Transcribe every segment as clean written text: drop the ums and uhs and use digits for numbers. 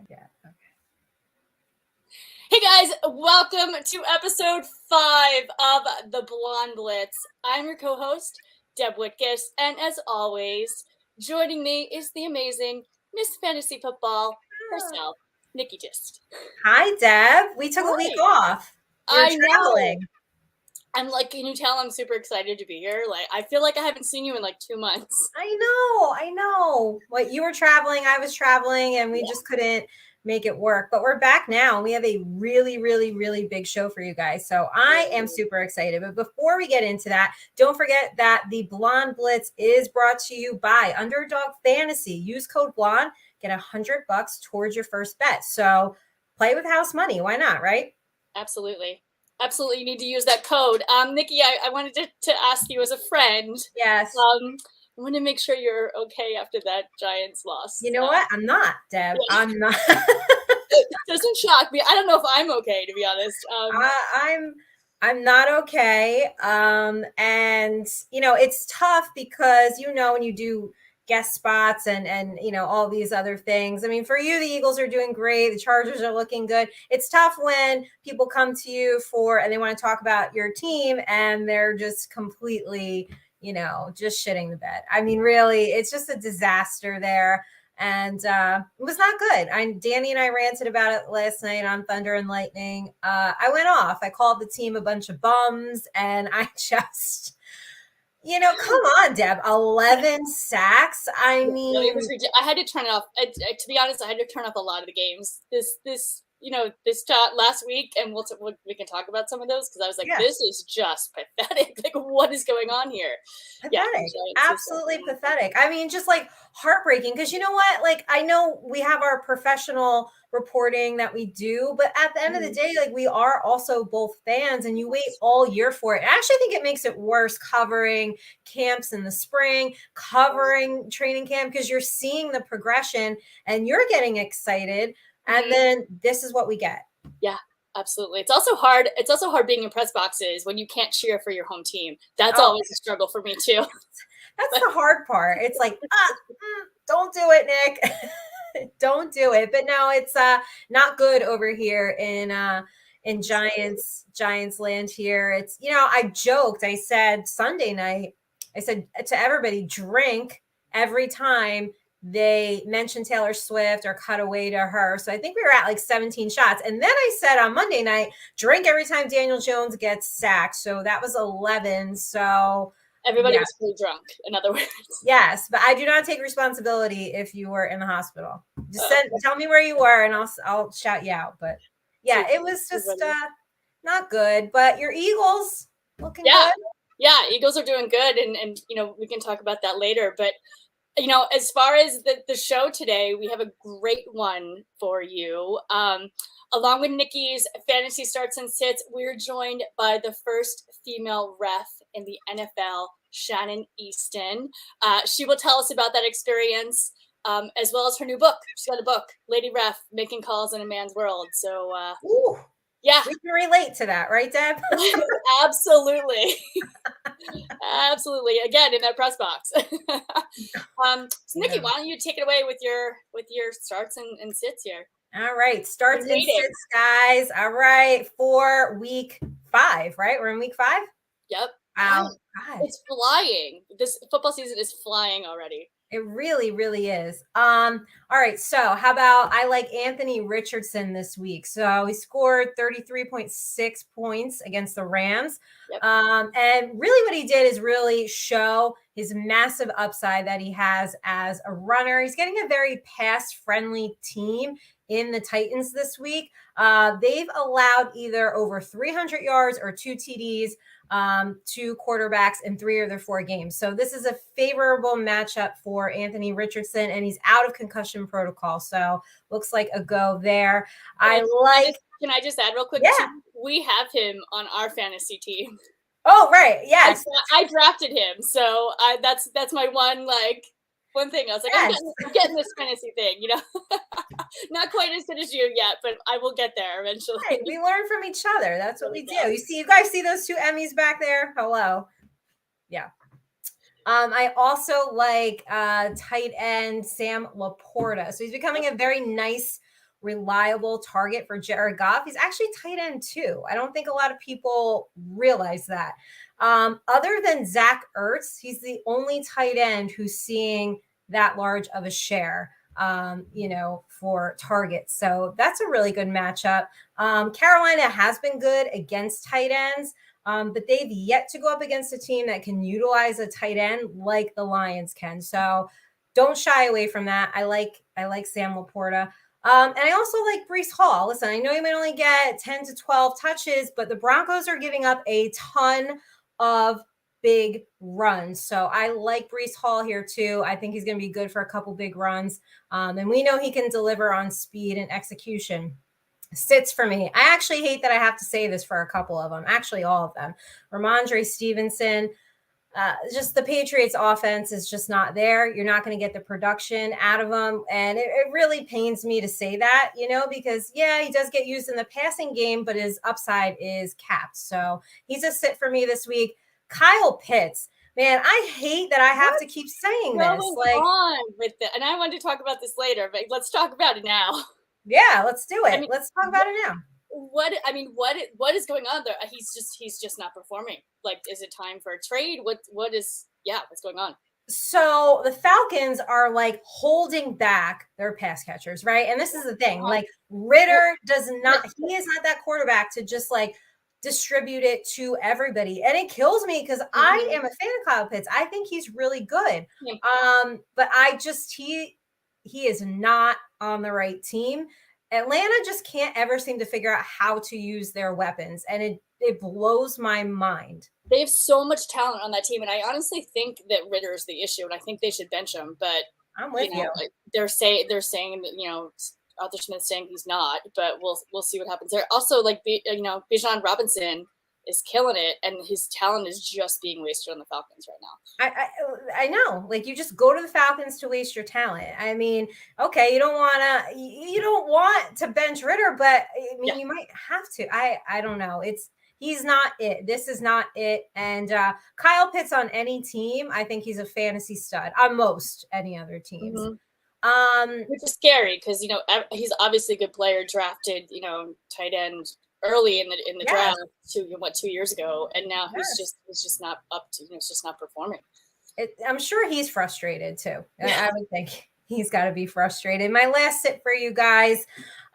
Yeah. Okay. Hey guys, welcome to episode 5 of the Blonde Blitz. I'm your co-host, Deb Wittges, and as always, joining me is the amazing Miss Fantasy Football herself, Nikki Gist. Hi, Deb. We took a week off. We're traveling. I'm like, can you tell I'm super excited to be here? Like, I feel like I haven't seen you in like 2 months. I know. What, you were traveling, I was traveling, and we just couldn't make it work. But we're back now. We have a really, really, really big show for you guys. So I am super excited. But before we get into that, don't forget that the Blonde Blitz is brought to you by Underdog Fantasy. Use code BLONDE, get $100 towards your first bet. So play with house money. Why not, right? Absolutely. You need to use that code. Nikki, I wanted to ask you as a friend. Yes. I want to make sure you're okay after that Giants loss. You know what? I'm not, Deb. Yeah. I'm not. It doesn't shock me. I don't know if I'm okay, to be honest. I'm not okay. And it's tough because when you do guest spots and all these other things. I mean, for you, the Eagles are doing great. The Chargers are looking good. It's tough when people come to you and they want to talk about your team and they're just completely, just shitting the bed. I mean, really, it's just a disaster there. And it was not good. Danny and I ranted about it last night on Thunder and Lightning. I went off. I called the team a bunch of bums, and I just... come on, Deb. 11 sacks. I mean, it was ridiculous. I had to turn it off. To be honest, I had to turn off a lot of the games. This last week, and we can talk about some of those because I was like, This is just pathetic. Like, what is going on here? Pathetic. Absolutely pathetic. I mean, just like heartbreaking. Because you know what? Like, I know we have our professional reporting that we do, but at the end of the day, like, we are also both fans, and you wait all year for it. I actually think it makes it worse covering camps in the spring, covering training camp, because you're seeing the progression and you're getting excited. And then this is what we get. Yeah, absolutely. It's also hard being in press boxes when you can't cheer for your home team. That's always a struggle for me too. That's the hard part. It's like, don't do it, Nick. Don't do it. But no, it's not good over here in Giants land here. It's, I joked. I said Sunday night, I said to everybody, drink every time they mentioned Taylor Swift or cut away to her. So I think we were at like 17 shots. And then I said on Monday night, drink every time Daniel Jones gets sacked. So that was 11. So everybody was pretty drunk, in other words. Yes, but I do not take responsibility if you were in the hospital. Just tell me where you were and I'll shout you out. But yeah, it was just not good. But your Eagles looking good. Yeah, Eagles are doing good. And we can talk about that later. But as far as the show today, we have a great one for you. Along with Nikki's Fantasy Starts and Sits, we're joined by the first female ref in the NFL, Shannon Eastin. She will tell us about that experience, as well as her new book. She's got a book, Lady Ref, Making Calls in a Man's World. So, yeah. We can relate to that, right, Deb? Absolutely. Absolutely. Again, in that press box. So Nikki, why don't you take it away with your starts and sits here? All right. Starts and sits, guys. All right. For week 5, right? We're in week 5? Yep. Wow. God. It's flying. This football season is flying already. It really, really is. All right. So how about I like Anthony Richardson this week? So he scored 33.6 points against the Rams. Yep. And really what he did is really show his massive upside that he has as a runner. He's getting a very pass-friendly team in the Titans this week. They've allowed either over 300 yards or 2 TDs to quarterbacks in 3 of their 4 games. So this is a favorable matchup for Anthony Richardson, and he's out of concussion protocol. So looks like a go there. Can I just add real quick? Yeah. We have him on our fantasy team. Oh, right. Yes. I drafted him. So that's my one thing. I was like, yes. I'm getting this fantasy thing, not quite as good as you yet, but I will get there eventually. Right. We learn from each other. That's what we do. You guys see those 2 Emmys back there? Hello. Yeah. I also like tight end Sam Laporta. So he's becoming a very nice reliable target for Jared Goff. He's actually tight end too. I don't think a lot of people realize that. Other than Zach Ertz, he's the only tight end who's seeing that large of a share, for targets. So that's a really good matchup. Carolina has been good against tight ends, but they've yet to go up against a team that can utilize a tight end like the Lions can. So don't shy away from that. I like Sam Laporta. And I also like Breece Hall. Listen, I know you might only get 10 to 12 touches, but the Broncos are giving up a ton of big runs. So I like Breece Hall here too. I think he's going to be good for a couple big runs. And we know he can deliver on speed and execution. Sits for me. I actually hate that I have to say this for a couple of them, actually all of them. Ramondre Stevenson, just the Patriots offense is just not there. You're not going to get the production out of him. And it really pains me to say that, because he does get used in the passing game, but his upside is capped. So he's a sit for me this week. Kyle Pitts, man, I hate that I have to keep saying this. On with it. And I wanted to talk about this later, but let's talk about it now. Yeah, let's do it. Let's talk about it now. What is going on there? He's just not performing. Like, is it time for a trade? What's going on? So the Falcons are like holding back their pass catchers, right? And this is the thing, like Ritter he is not that quarterback to just like distribute it to everybody. And it kills me because I am a fan of Kyle Pitts. I think he's really good. But he is not on the right team. Atlanta just can't ever seem to figure out how to use their weapons. And it blows my mind. They have so much talent on that team. And I honestly think that Ritter is the issue. And I think they should bench him. But I'm with you. They're saying that, Arthur Smith's saying he's not, but we'll see what happens there. Also, Bijan Robinson is killing it, and his talent is just being wasted on the Falcons right now. I know. Like, you just go to the Falcons to waste your talent. I mean, okay, you don't want to bench Ritter, but you might have to. I don't know. He's not it. This is not it. And Kyle Pitts on any team, I think he's a fantasy stud on most any other teams. Which is scary because he's obviously a good player, drafted tight end early in the draft 2 years ago, and now he's just not up to it's just not performing. I'm sure he's frustrated too. I would think he's got to be frustrated. My last sit for you guys.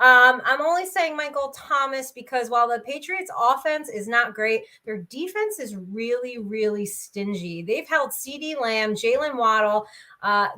I'm only saying Michael Thomas because while the Patriots offense is not great, their defense is really, really stingy. They've held CeeDee Lamb, Jalen Waddle,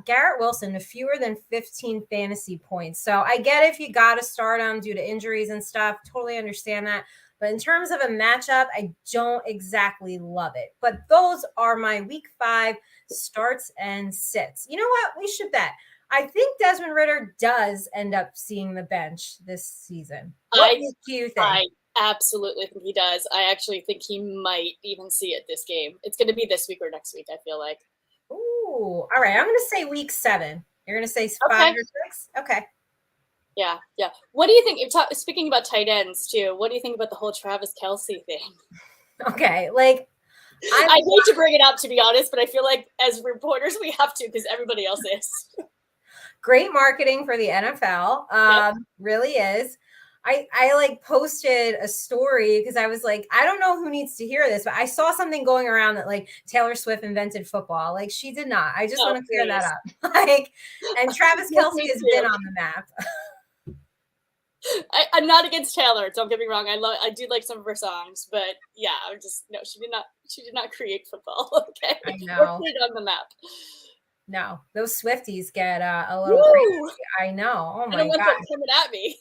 Garrett Wilson to fewer than 15 fantasy points. So I get if you got to start them due to injuries and stuff. Totally understand that. But in terms of a matchup, I don't exactly love it. But those are my week 5 starts and sits. You know what? We should bet. I think Desmond Ritter does end up seeing the bench this season. What do you think? I absolutely think he does. I actually think he might even see it this game. It's going to be this week or next week, I feel like. Ooh, all right. I'm going to say week 7. You're going to say 5 or 6? Okay. Yeah. What do you think? Speaking about tight ends, too, what do you think about the whole Travis Kelce thing? Okay, like, I hate to bring it up, to be honest, but I feel like as reporters, we have to because everybody else is. Great marketing for the NFL. Really is. I posted a story because I was like, I don't know who needs to hear this, but I saw something going around that like Taylor Swift invented football. Like, she did not. I just want to clear that up. And Travis Kelce has been on the map. I'm not against Taylor. Don't get me wrong. I do like some of her songs, but she did not create football. Okay, I know. Put it on the map. No, those Swifties get a little crazy. I know. Oh my God. I don't want them coming at me.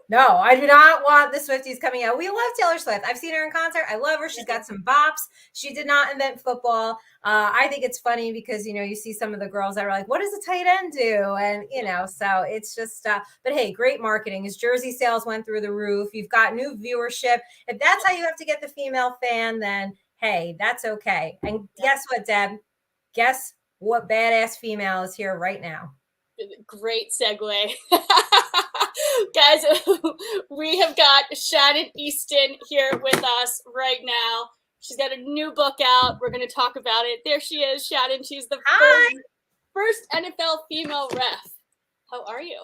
No, I do not want the Swifties coming out. We love Taylor Swift. I've seen her in concert. I love her. She's got some bops. She did not invent football. I think it's funny because, you see some of the girls that are like, what does a tight end do? And, so it's just, but hey, great marketing. His jersey sales went through the roof. You've got new viewership. If that's how you have to get the female fan, then hey, that's okay. And guess what, Deb? Guess what badass female is here right now? Great segue. Guys, we have got Shannon Eastin here with us right now. She's got a new book out. We're going to talk about it. There she is, Shannon. She's the first NFL female ref. How are you?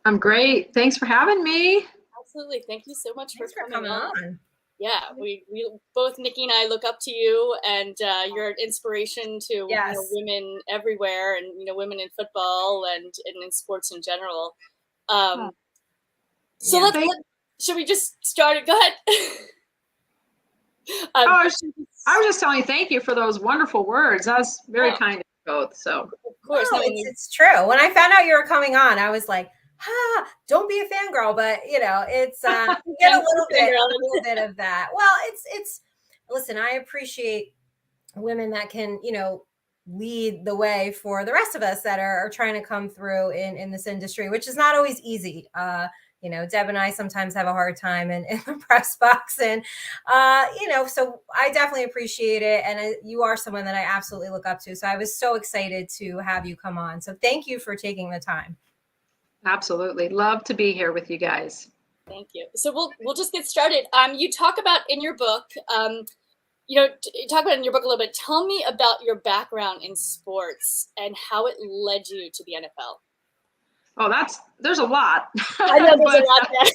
I'm great. Thanks for having me. Absolutely. Thank you so much Thanks for for coming coming on. on. Yeah, we both, Nikki and I, look up to you, and you're an inspiration to Yes. women everywhere, and women in football and in sports in general. So Yeah. should we just start it? Go ahead. I was just telling you, thank you for those wonderful words. That was very kind of you both. So of course, no, it's true. When I found out you were coming on, I was like, don't be a fangirl, but it's you get a little bit of that. Well, it's listen, I appreciate women that can, lead the way for the rest of us that are trying to come through in this industry, which is not always easy. Deb and I sometimes have a hard time in the press box, and so I definitely appreciate it. And you are someone that I absolutely look up to. So I was so excited to have you come on. So thank you for taking the time. absolutely. Love to be here with you guys. Thank you. So we'll just get started. You talk about in your book, talk about in your book a little bit. Tell me about your background in sports and how it led you to the NFL. Oh, there's a lot. I know there's a lot there.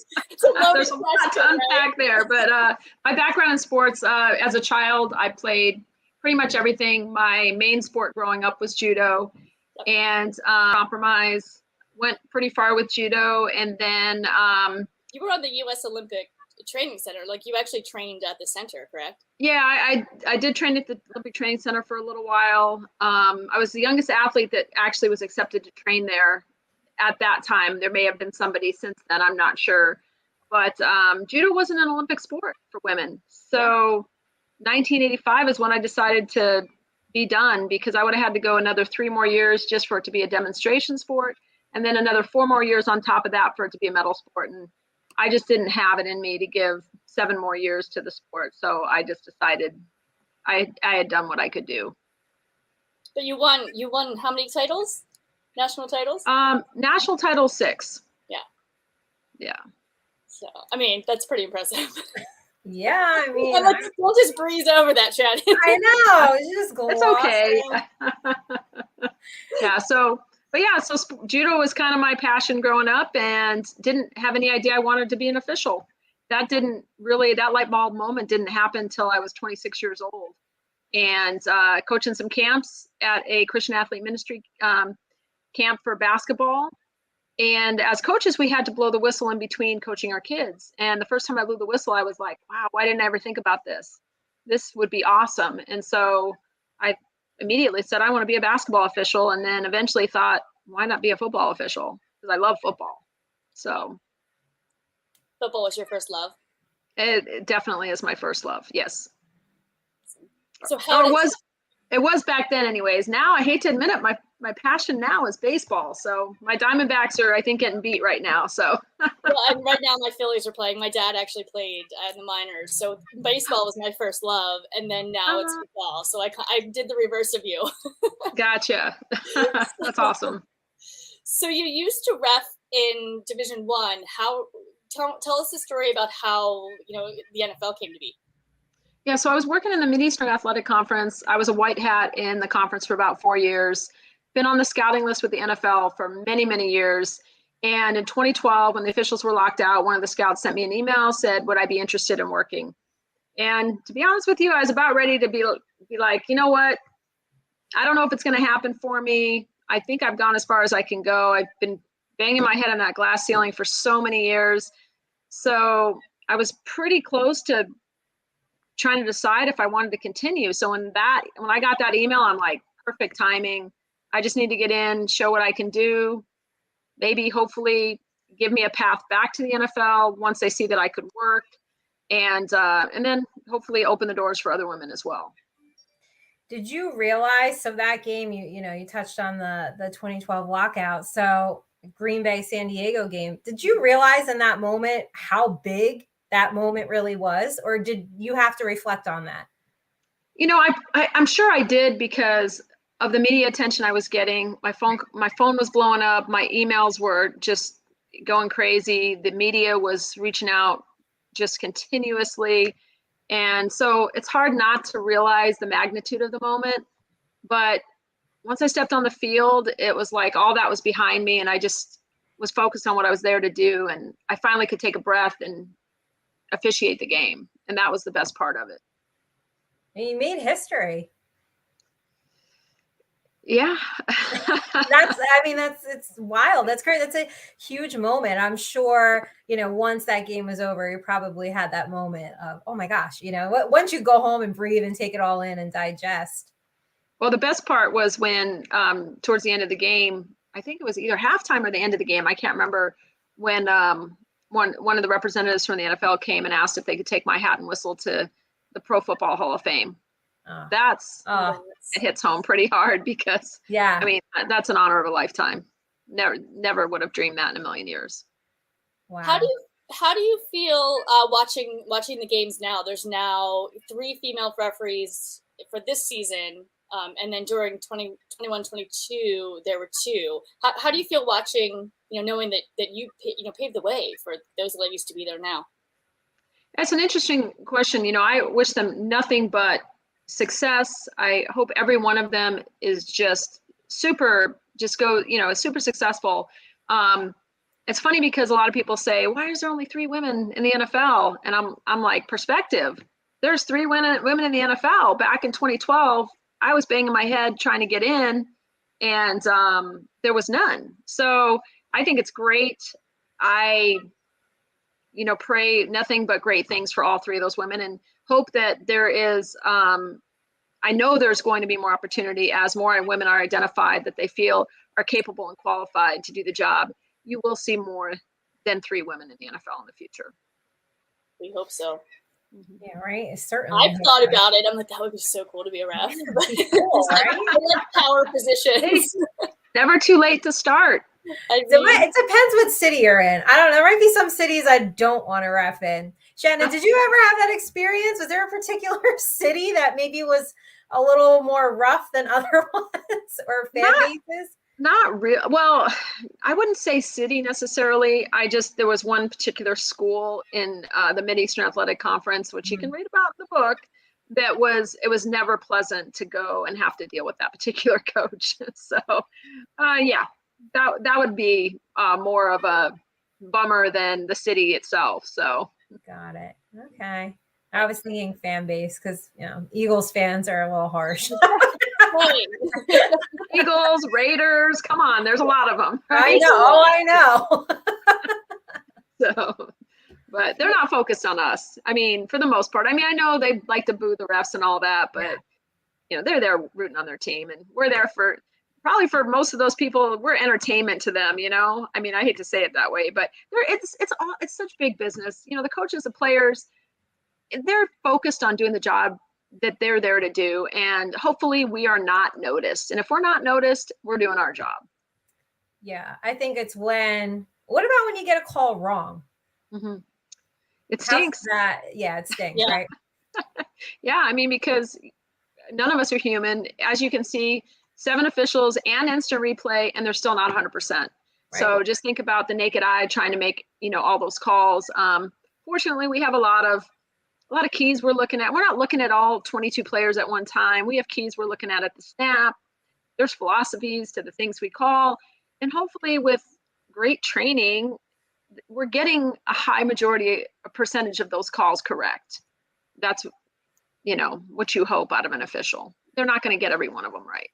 There's a lot to unpack there. But my background in sports, as a child, I played pretty much everything. My main sport growing up was judo, and compromise. Went pretty far with judo, and then you were on the U.S. Olympic Training Center. Like, you actually trained at the center, correct? Yeah, I did train at the Olympic Training Center for a little while. I was the youngest athlete that actually was accepted to train there at that time. There may have been somebody since then, I'm not sure. But judo wasn't an Olympic sport for women. So 1985 is when I decided to be done, because I would have had to go another 3 more years just for it to be a demonstration sport, and then another 4 more years on top of that for it to be a medal sport. And I just didn't have it in me to give 7 more years to the sport. So I just decided I had done what I could do. But you won how many titles? National titles? National title 6. Yeah. So, I mean, that's pretty impressive. Yeah, I mean, we'll just breeze over that, Shannon. I know, just it's okay. So judo was kind of my passion growing up, and didn't have any idea I wanted to be an official. That light bulb moment didn't happen until I was 26 years old, and coaching some camps at a Christian Athlete Ministry camp for basketball. And as coaches, we had to blow the whistle in between coaching our kids. And the first time I blew the whistle, I was like, wow, why didn't I ever think about this? This would be awesome. And so I immediately said, I want to be a basketball official. And then eventually thought, why not be a football official? Because I love football. So football was your first love? It definitely is my first love. Yes. So it was back then anyways. Now I hate to admit it, my passion now is baseball. So my Diamondbacks are, I think, getting beat right now. So right now my Phillies are playing. My dad actually played in the minors. So baseball was my first love, and then now it's football. So I did the reverse of you. Gotcha. That's awesome. So you used to ref in Division I. Tell us the story about how the NFL came to be. Yeah, so I was working in the Mid-Eastern Athletic Conference. I was a white hat in the conference for about 4 years. Been on the scouting list with the NFL for many, many years. And in 2012, when the officials were locked out, one of the scouts sent me an email, said, would I be interested in working? And to be honest with you, I was about ready to be like, you know what? I don't know if it's going to happen for me. I think I've gone as far as I can go. I've been banging my head on that glass ceiling for so many years. So I was pretty close to trying to decide if I wanted to continue. So when I got that email, I'm like, perfect timing. I just need to get in, show what I can do, maybe hopefully give me a path back to the NFL once they see that I could work, and then hopefully open the doors for other women as well. Did you realize, so that game, you touched on the 2012 lockout, so Green Bay San Diego game, did you realize in that moment how big that moment really was, or did you have to reflect on that? I'm sure I did, because of the media attention I was getting. My phone was blowing up. My emails were just going crazy. The media was reaching out just continuously. And so it's hard not to realize the magnitude of the moment. But once I stepped on the field, it was like all that was behind me. And I just was focused on what I was there to do. And I finally could take a breath and officiate the game. And that was the best part of it. You made history. Yeah. It's wild. That's great. That's a huge moment. I'm sure, once that game was over, you probably had that moment of, oh my gosh, once you go home and breathe and take it all in and digest. Well, the best part was when towards the end of the game, I think it was either halftime or the end of the game, I can't remember, when one of the representatives from the NFL came and asked if they could take my hat and whistle to the Pro Football Hall of Fame. It hits home pretty hard because, that's an honor of a lifetime. Never would have dreamed that in a million years. Wow. How do you feel watching the games now? There's now 3 female referees for this season. And then during 21-22, there were 2. How do you feel watching, knowing that you paved the way for those ladies to be there now? That's an interesting question. I wish them nothing but success. I hope every one of them is just super successful. It's funny because a lot of people say, why is there only 3 women in the NFL? And I'm like, perspective. There's 3 women in the NFL. Back in 2012, I was banging my head trying to get in, and there was none. So I think it's great. I, pray nothing but great things for all 3 of those women, and hope that there is, I know there's going to be more opportunity as more women are identified that they feel are capable and qualified to do the job. You will see more than 3 women in the NFL in the future. We hope so. Yeah, right. Certainly. I've thought about it. I'm like, that would be so cool to be a ref. Cool, right? I like power positions. Never too late to start. It depends what city you're in. I don't know. There might be some cities I don't want to ref in. Shannon, did you ever have that experience? Was there a particular city that maybe was a little more rough than other ones or fan bases? Not real. Well, I wouldn't say city necessarily. There was one particular school in the Mid-Eastern Athletic Conference, which you can read about in the book, it was never pleasant to go and have to deal with that particular coach. So, that would be more of a bummer than the city itself. So. Got it. Okay. I was thinking fan base because, Eagles fans are a little harsh. Eagles, Raiders, come on, there's a lot of them. Right? I know. So, but they're not focused on us. I mean, for the most part. I mean, I know they like to boo the refs and all that, but they're there rooting on their team, and we're there for most of those people. We're entertainment to them. I mean, I hate to say it that way, but it's such big business. The coaches, the players, they're focused on doing the job that they're there to do, and hopefully we are not noticed. And if we're not noticed, we're doing our job. Yeah, I think it's what about when you get a call wrong? Mm-hmm. It stinks. It stinks, right? Yeah, I mean, because none of us are human. As you can see, 7 officials and instant replay, and they're still not 100%. Right. So just think about the naked eye trying to make, all those calls. Fortunately, we have a lot of keys we're looking at. We're not looking at all 22 players at one time. We have keys we're looking at the snap. There's philosophies to the things we call. And hopefully with great training, we're getting a high percentage of those calls correct. That's, what you hope out of an official. They're not going to get every one of them right.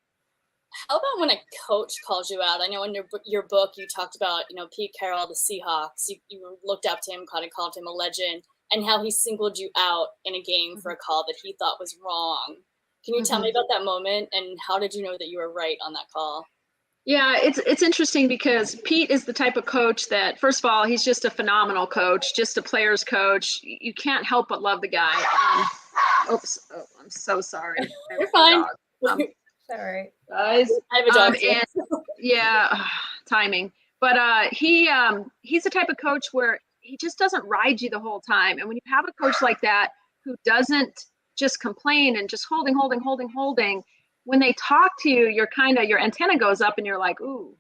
How about when a coach calls you out? I know in your book, you talked about, Pete Carroll, the Seahawks. You looked up to him, kind of called him a legend, and how he singled you out in a game for a call that he thought was wrong. Can you tell me about that moment, and how did you know that you were right on that call? Yeah, it's interesting because Pete is the type of coach that, first of all, he's just a phenomenal coach, just a player's coach. You can't help but love the guy. I'm so sorry. You're fine. Sorry, guys. I have a dog. Timing. But he's the type of coach where he just doesn't ride you the whole time. And when you have a coach like that who doesn't just complain and just holding, when they talk to you, your antenna goes up and you're like, ooh,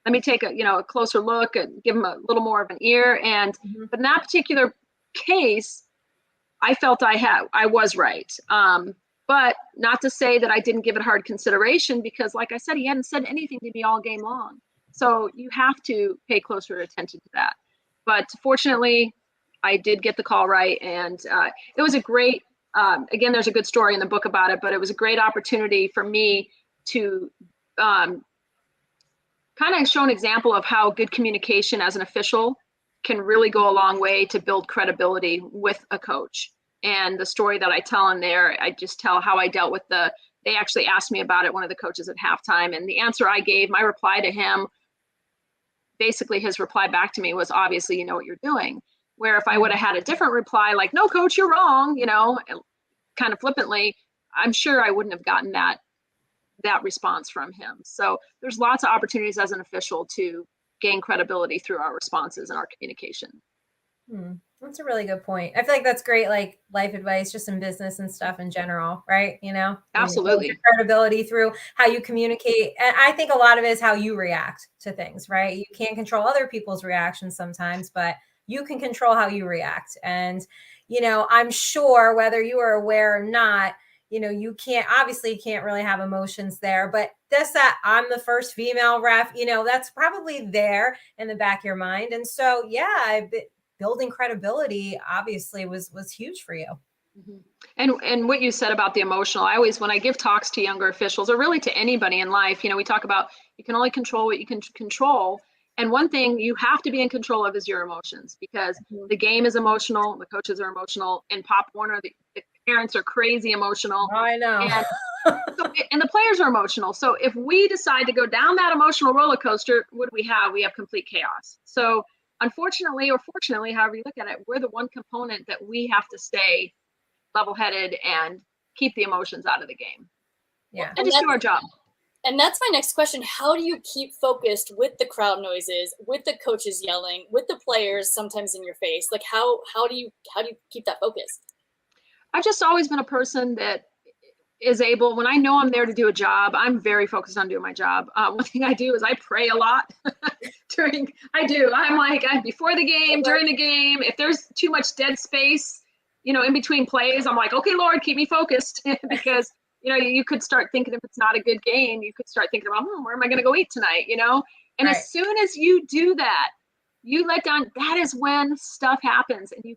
let me take a closer look and give them a little more of an ear. And but in that particular case, I felt I was right. But not to say that I didn't give it hard consideration, because like I said, he hadn't said anything to me all game long. So you have to pay closer attention to that. But fortunately, I did get the call right. And it was a great, again, there's a good story in the book about it, but it was a great opportunity for me to kind of show an example of how good communication as an official can really go a long way to build credibility with a coach. And the story that I tell in there, I just tell how I dealt with they actually asked me about it, one of the coaches at halftime, and the answer I gave, my reply to him, basically his reply back to me was, obviously, you know what you're doing. Where if I would have had a different reply, like, no, coach, you're wrong, kind of flippantly, I'm sure I wouldn't have gotten that response from him. So there's lots of opportunities as an official to gain credibility through our responses and our communication. That's a really good point. I feel like that's great, like life advice, just in business and stuff in general, right? Absolutely. Credibility through how you communicate. And I think a lot of it is how you react to things, right? You can't control other people's reactions sometimes, but you can control how you react. And, I'm sure whether you are aware or not, you can't really have emotions there, but that I'm the first female ref, that's probably there in the back of your mind. And so, building credibility obviously was huge for you. Mm-hmm. And what you said about the emotional, when I give talks to younger officials or really to anybody in life, we talk about you can only control what you can control. And one thing you have to be in control of is your emotions, because the game is emotional, the coaches are emotional, and Pop Warner, the parents are crazy emotional. I know. And the players are emotional. So if we decide to go down that emotional roller coaster, what do we have? We have complete chaos. So unfortunately, or fortunately, however you look at it, we're the one component that we have to stay level-headed and keep the emotions out of the game. Yeah. And just do our job. And that's my next question. How do you keep focused with the crowd noises, with the coaches yelling, with the players sometimes in your face? Like how do you keep that focus? I've just always been a person that is able, when I know I'm there to do a job, I'm very focused on doing my job. One thing I do is I pray a lot I'm like, before the game, during the game, if there's too much dead space, in between plays, I'm like, okay, Lord, keep me focused because, you could start thinking if it's not a good game, you could start thinking about, where am I going to go eat tonight? And right. As soon as you do that, you let down, that is when stuff happens, and you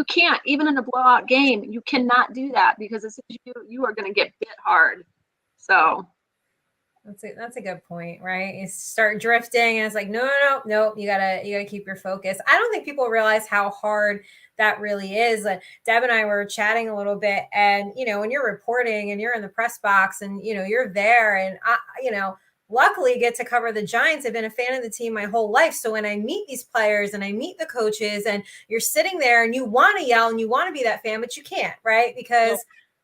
can't, even in a blowout game, you cannot do that, because as soon as you are going to get bit hard. So that's a good point, right? You start drifting and it's like, no, you gotta keep your focus. I don't think people realize how hard that really is. Like Deb and I were chatting a little bit, and when you're reporting and you're in the press box and you're there, and I luckily get to cover the Giants. I've been a fan of the team my whole life. So when I meet these players and I meet the coaches, and you're sitting there and you want to yell and you want to be that fan, but you can't, right? Because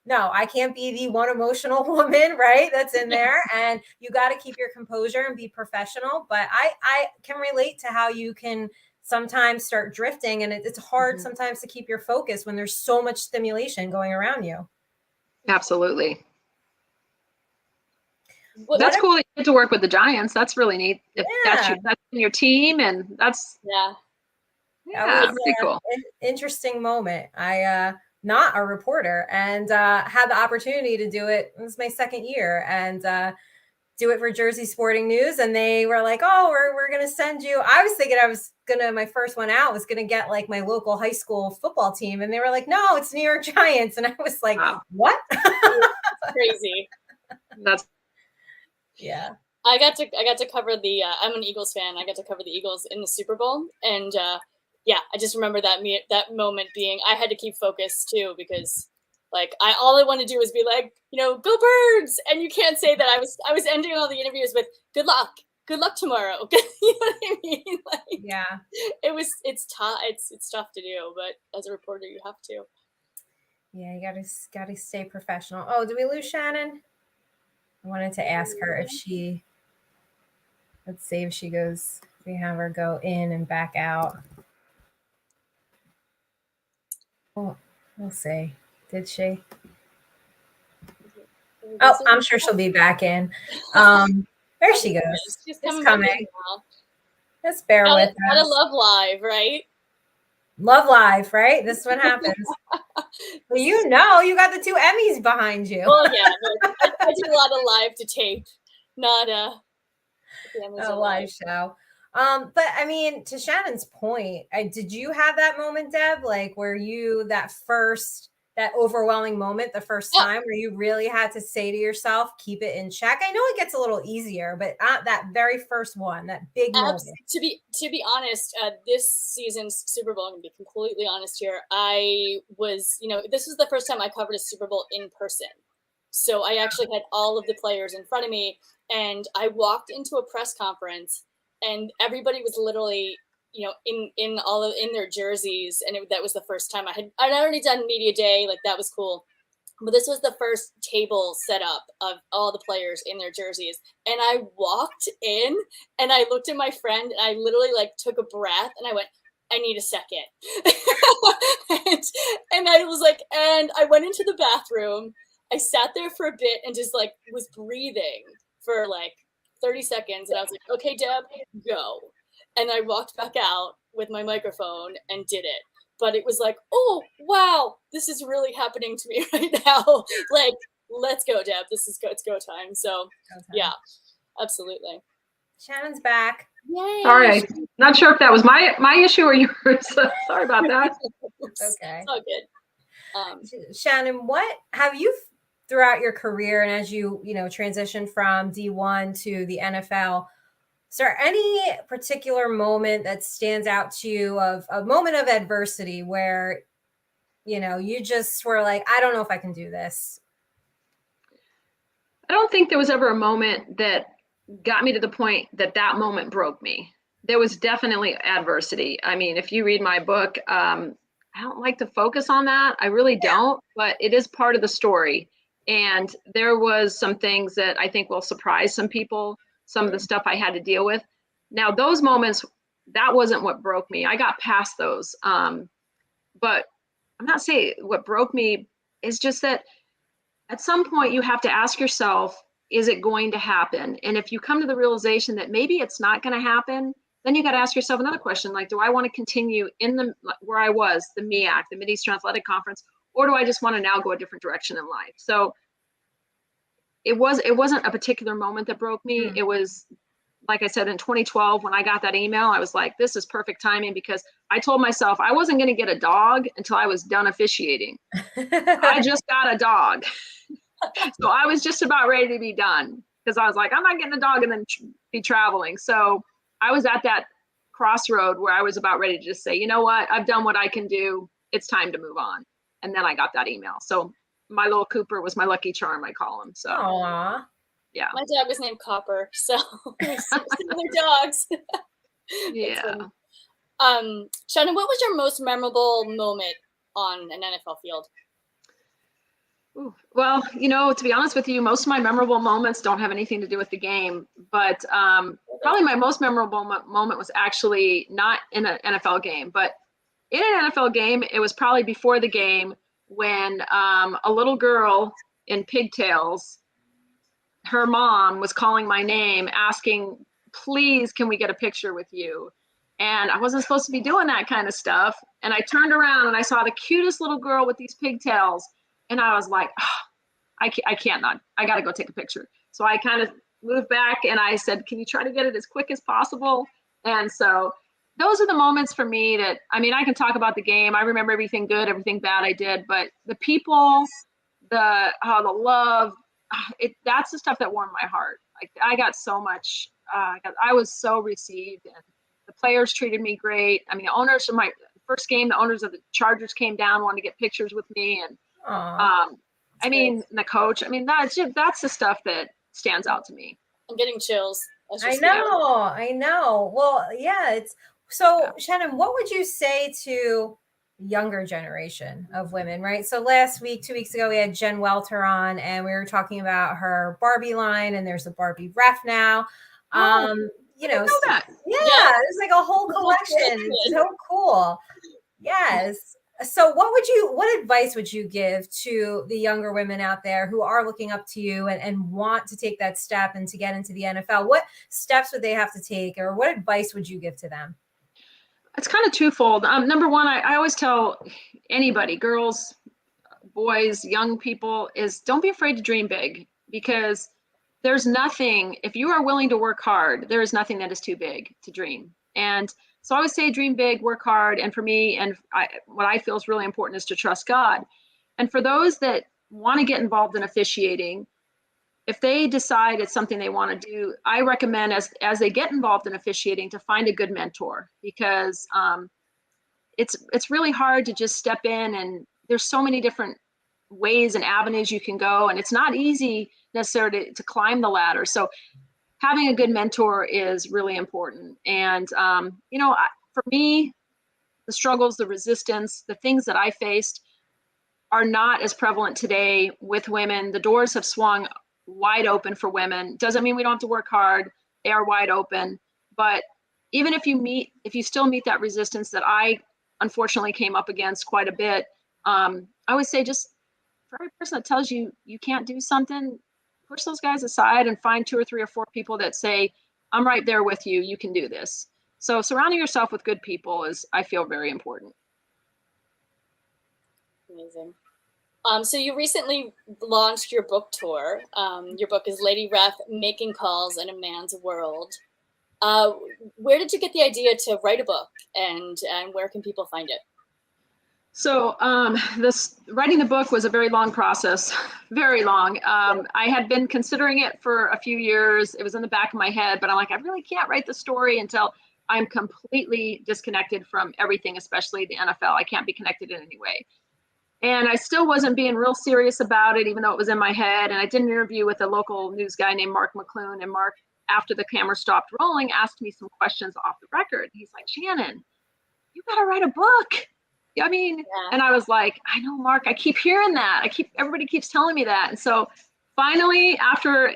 no, I can't be the one emotional woman, right? That's in there. And you got to keep your composure and be professional. But I can relate to how you can sometimes start drifting, and it's hard sometimes to keep your focus when there's so much stimulation going around you. Absolutely. Well, that's cool. You get to work with the Giants. That's really neat. If that's your team, and that's pretty cool. An interesting moment. I not a reporter, and had the opportunity to do it. It was my second year, and do it for Jersey Sporting News. And they were like, "Oh, we're gonna send you." I was thinking my first one out was gonna get like my local high school football team, and they were like, "No, it's New York Giants," and I was like, wow. "What?" Crazy. That's. Yeah. I got to cover I'm an Eagles fan. I got to cover the Eagles in the Super Bowl. And I just remember that moment being, I had to keep focused too, because like all I wanted to do was be like, go Birds. And you can't say that. I was ending all the interviews with good luck tomorrow. You know what I mean? Like, yeah. It's tough. It's tough to do, but as a reporter you have to. Yeah, you gotta stay professional. Oh, did we lose Shannon? I wanted to ask her if let's see if she goes, we have her go in and back out. Well, we'll see. Did she? Oh, I'm sure she'll be back in. There she goes. She's coming. Just bear with us. Gotta love live, right? Love live, right? This is what happens. Well, you got the 2 Emmys behind you. Well, yeah, I do a lot of live to tape, not A live show. But I mean, to Shannon's point, did you have that moment, Deb? Like, were you that overwhelming moment the first time where you really had to say to yourself, keep it in check? I know it gets a little easier, but that very first one, that big moment. To be honest, this season's Super Bowl, I'm gonna be completely honest here. I was, this was the first time I covered a Super Bowl in person. So I actually had all of the players in front of me, and I walked into a press conference, and everybody was literally, in their jerseys, and that was the first time I'd already done media day, like that was cool. But this was the first table set up of all the players in their jerseys. And I walked in and I looked at my friend and I literally took a breath and I went, I need a second. and I was like, and I went into the bathroom. I sat there for a bit and just was breathing for 30 seconds. And I was like, okay, Deb, go. And I walked back out with my microphone and did it. But it was oh, wow, this is really happening to me right now. Let's go, Deb. It's go time. So, yeah, absolutely. Shannon's back. Yay. All right. Not sure if that was my issue or yours. Sorry about that. Okay. It's all good. Shannon, what have you throughout your career and as you transitioned from D1 to the NFL, is there any particular moment that stands out to you of a moment of adversity where, you just were like, I don't know if I can do this? I don't think there was ever a moment that got me to the point that moment broke me. There was definitely adversity. I mean, if you read my book, I don't like to focus on that. I really don't, but it is part of the story. And there was some things that I think will surprise some people. Some of the stuff I had to deal with. Now, those moments, that wasn't what broke me. I got past those. But I'm not saying what broke me is just that at some point you have to ask yourself, is it going to happen? And if you come to the realization that maybe it's not going to happen, then you got to ask yourself another question, do I want to continue in where I was, the MEAC, the Mid-Eastern Athletic Conference, or do I just want to now go a different direction in life? So it wasn't a particular moment that broke me. It was, like I said, in 2012, when I got that email, I was like, this is perfect timing, because I told myself I wasn't going to get a dog until I was done officiating. I just got a dog. So I was just about ready to be done, because I was like, I'm not getting a dog and then be traveling. So I was at that crossroad where I was about ready to just say, you know what, I've done what I can do. It's time to move on. And then I got that email. So my little Cooper was my lucky charm, I call him. So, aww. Yeah. My dog was named Copper, so similar dogs. Yeah. Shannon, what was your most memorable moment on an NFL field? Ooh, well, to be honest with you, most of my memorable moments don't have anything to do with the game, but probably my most memorable moment was actually not in an NFL game, but in an NFL game, it was probably before the game when a little girl in pigtails, her mom was calling my name, asking, please, can we get a picture with you? And I wasn't supposed to be doing that kind of stuff. And I turned around and I saw the cutest little girl with these pigtails. And I was like, oh, I can't not. I got to go take a picture. So I kind of moved back and I said, can you try to get it as quick as possible? And so those are the moments for me that, I mean, I can talk about the game. I remember everything good, everything bad I did, but the people, the love, that's the stuff that warmed my heart. Like, I got so much, I was so received, and the players treated me great. I mean, the owners of my first game, the owners of the Chargers came down, wanted to get pictures with me. And I mean, the coach, I mean, that's the stuff that stands out to me. I'm getting chills. I know. Well, yeah, Shannon, what would you say to younger generation of women, right? So last week, 2 weeks ago, we had Jen Welter on, and we were talking about her Barbie line, and there's a Barbie ref now. Know that. Yeah, it's like a whole collection. It's so cool. Yes. So what advice would you give to the younger women out there who are looking up to you and want to take that step and to get into the NFL? What steps would they have to take, or what advice would you give to them? It's kind of twofold. Number one, I always tell anybody, girls, boys, young people, is don't be afraid to dream big, because there's nothing, if you are willing to work hard, there is nothing that is too big to dream. And so I would say dream big, work hard. And for me, what I feel is really important is to trust God. And for those that want to get involved in officiating, if they decide it's something they want to do, I recommend as they get involved in officiating to find a good mentor, because it's really hard to just step in, and there's so many different ways and avenues you can go, and it's not easy necessarily to climb the ladder. So having a good mentor is really important. And for me, the struggles, the resistance, the things that I faced are not as prevalent today with women. The doors have swung wide open for women. Doesn't mean we don't have to work hard. They are wide open. But even if you still meet that resistance that I unfortunately came up against quite a bit, I would say just for every person that tells you you can't do something, push those guys aside and find 2 or 3 or 4 people that say, I'm right there with you. You can do this. So surrounding yourself with good people is, I feel, very important. Amazing. So you recently launched your book tour. Your book is Lady Ref, Making Calls in a Man's World. Where did you get the idea to write a book, and where can people find it? So writing the book was a very long process, very long. I had been considering it for a few years. It was in the back of my head, but I'm like, I really can't write the story until I'm completely disconnected from everything, especially the NFL. I can't be connected in any way. And I still wasn't being real serious about it, even though it was in my head. And I did an interview with a local news guy named Mark McClune. And Mark, after the camera stopped rolling, asked me some questions off the record. He's like, Shannon, you got to write a book. I mean, yeah. And I was like, I know, Mark, I keep hearing that. Everybody keeps telling me that. And so finally, after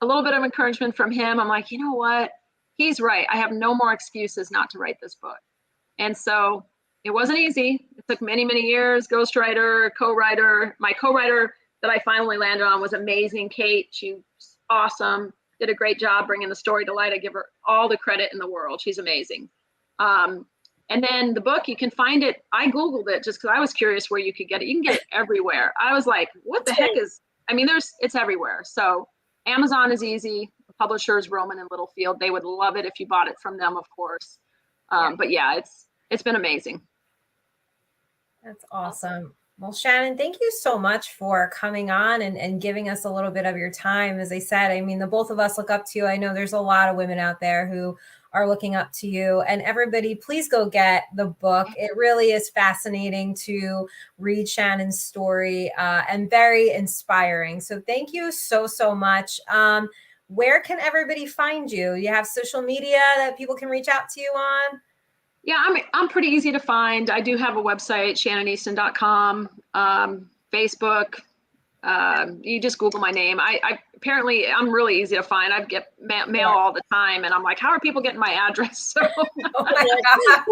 a little bit of encouragement from him, I'm like, you know what? He's right. I have no more excuses not to write this book. And so it wasn't easy. It took many, many years. Ghostwriter, co-writer. My co-writer that I finally landed on was amazing, Kate. She's awesome. Did a great job bringing the story to light. I give her all the credit in the world. She's amazing. And then the book, you can find it. I Googled it just because I was curious where you could get it. You can get it everywhere. I was like, what the heck is, I mean, it's everywhere. So Amazon is easy. The publisher is Roman and Littlefield. They would love it if you bought it from them, of course. But yeah, it's been amazing. That's awesome. Well, Shannon, thank you so much for coming on and giving us a little bit of your time. As I said, I mean, the both of us look up to you. I know there's a lot of women out there who are looking up to you, and everybody, please go get the book. It really is fascinating to read Shannon's story and very inspiring. So thank you so much. Where can everybody find you? You have social media that people can reach out to you on? Yeah, I'm pretty easy to find. I do have a website, shannoneastin.com, Facebook. You just Google my name. Apparently I'm really easy to find. I get mail all the time, and I'm like, how are people getting my address? So oh my God.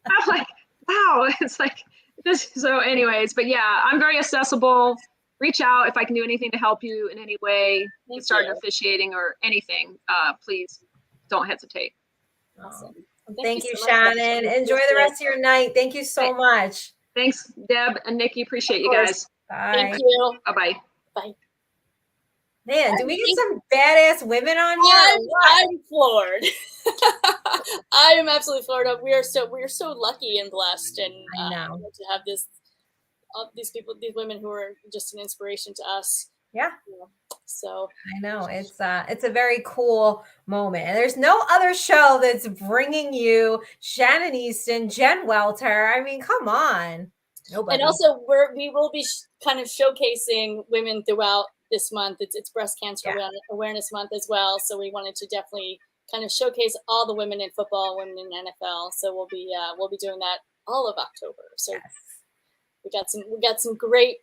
I'm like, wow, it's like this. So anyways, but yeah, I'm very accessible. Reach out if I can do anything to help you in any way. You start officiating or anything, please don't hesitate. Awesome. Thank you, Shannon. Enjoy the rest of your night. Thank you so much. Thanks, Deb and Nikki. Appreciate you guys. Bye. Thank you. Bye-bye. Bye. Man, do we get some badass women on here? I'm floored. I am absolutely floored. We are so lucky and blessed, and to have these people, these women who are just an inspiration to us. Yeah. So I know it's a very cool moment, and there's no other show that's bringing you Shannon Eastin, Jen Welter. I mean, come on. Nobody. And also we will be kind of showcasing women throughout this month. It's Breast Cancer Awareness Month as well. So we wanted to definitely kind of showcase all the women in football, women in NFL. So we'll be doing that all of October. So we got some great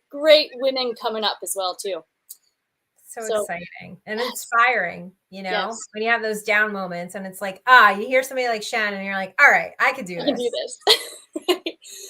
women coming up as well too. So exciting and inspiring, when you have those down moments and it's like, you hear somebody like Shannon and you're like, all right, I could do this. I can do this.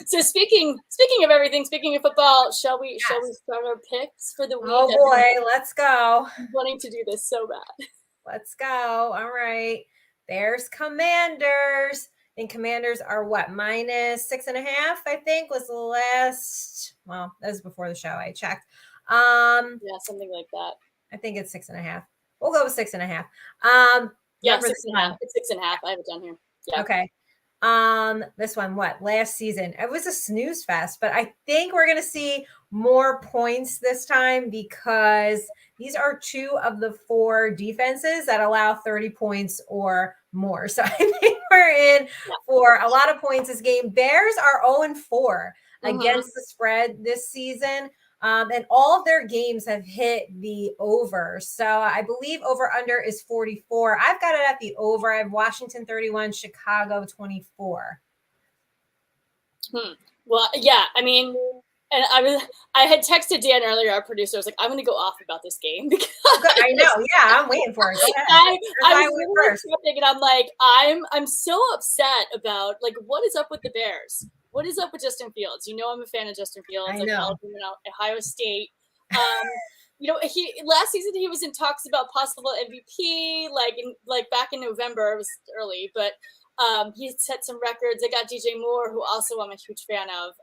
So speaking of everything, speaking of football, shall we start our picks for the week? Oh boy, let's go. I'm wanting to do this so bad. Let's go. All right. Bears Commanders. And Commanders are what? -6.5, I think, was the last. Well, that was before the show. I checked. Yeah, something like that. I think it's 6.5. We'll go with 6.5. Yeah, 6.5. It's 6.5. I have it down here. Yeah. Okay. This one, what? Last season. It was a snooze fest, but I think we're gonna see more points this time because these are 2 of the 4 defenses that allow 30 points or more. So I think we're in for a lot of points this game. Bears are 0-4 against the spread this season. And all of their games have hit the over. So I believe over under is 44. I've got it at the over. I have Washington 31, Chicago 24. Well, yeah, I mean, and I had texted Dan earlier, our producer. I was like, I'm going to go off about this game because I know. Yeah, I'm waiting for it. Go ahead. I was first. And I'm like, I'm so upset about like what is up with the Bears. What is up with Justin Fields? You know, I'm a fan of Justin Fields. I know. Ohio State. You know, last season he was in talks about possible MVP, like back in November. It was early, but he set some records. They got DJ Moore, who also I'm a huge fan of.